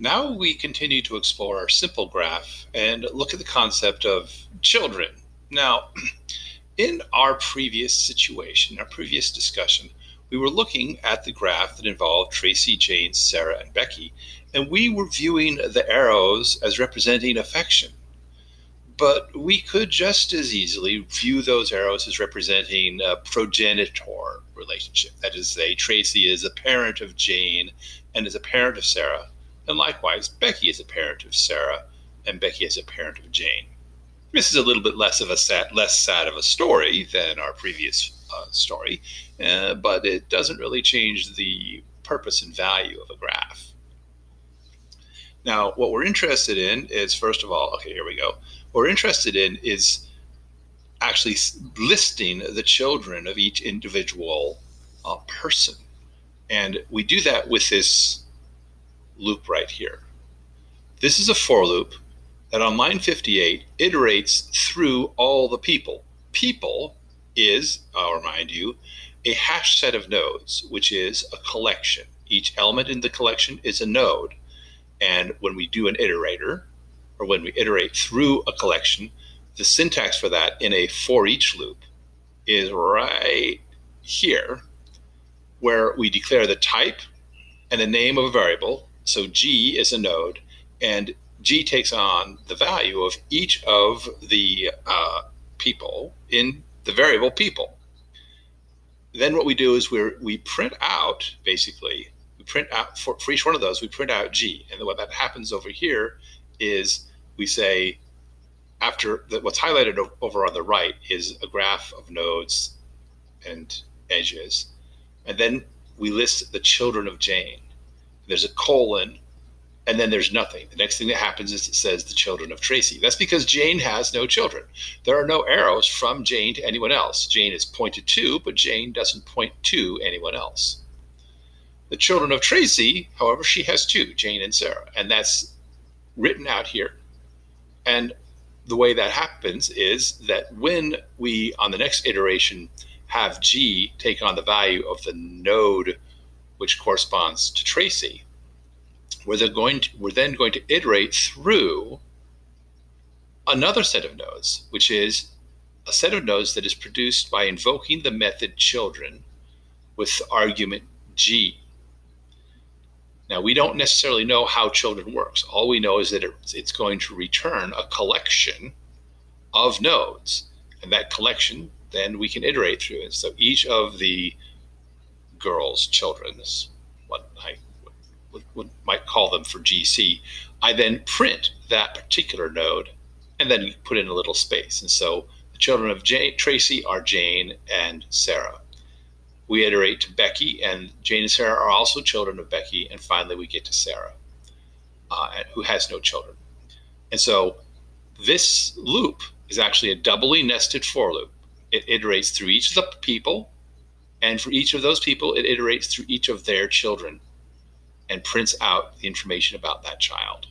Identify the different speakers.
Speaker 1: Now we continue to explore our simple graph and look at the concept of children. Now, in our previous situation, our previous discussion, we were looking at the graph that involved Tracy, Jane, Sarah, and Becky, and we were viewing the arrows as representing affection. But we could just as easily view those arrows as representing a progenitor relationship. That is, say, Tracy is a parent of Jane and is a parent of Sarah, and likewise, Becky is a parent of Sarah and Becky is a parent of Jane. This is a little bit less sad of a story than our previous story, but it doesn't really change the purpose and value of a graph. Now, what we're interested in is, first of all, okay, here we go. What we're interested in is actually listing the children of each individual person. And we do that with this loop right here. This is a for loop that on line 58 iterates through all the people. People is, I'll remind you, a hash set of nodes, which is a collection. Each element in the collection is a node. And when we do an iterator, or when we iterate through a collection, the syntax for that in a for each loop is right here, where we declare the type and the name of a variable. So G is a node, and G takes on the value of each of the people in the variable people. Then what we do is we print out, basically, we print out for each one of those, we print out G. And what that happens over here is we say, after what's highlighted over on the right is a graph of nodes and edges. And then we list the children of Jane. There's a colon, and then there's nothing. The next thing that happens is it says the children of Tracy. That's because Jane has no children. There are no arrows from Jane to anyone else. Jane is pointed to, but Jane doesn't point to anyone else. The children of Tracy, however, she has two, Jane and Sarah, and that's written out here. And the way that happens is that when we, on the next iteration, have G take on the value of the node which corresponds to Tracy, we're then going to iterate through another set of nodes, which is a set of nodes that is produced by invoking the method children with the argument G. Now, we don't necessarily know how children works. All we know is that it's going to return a collection of nodes, and that collection then we can iterate through. And so each of the girls' children's, what I might call them for GC, I then print that particular node and then put in a little space. And so the children of Tracy are Jane and Sarah. We iterate to Becky, and Jane and Sarah are also children of Becky. And finally, we get to Sarah, who has no children. And so this loop is actually a doubly nested for loop. It iterates through each of the people, and for each of those people, it iterates through each of their children and prints out the information about that child.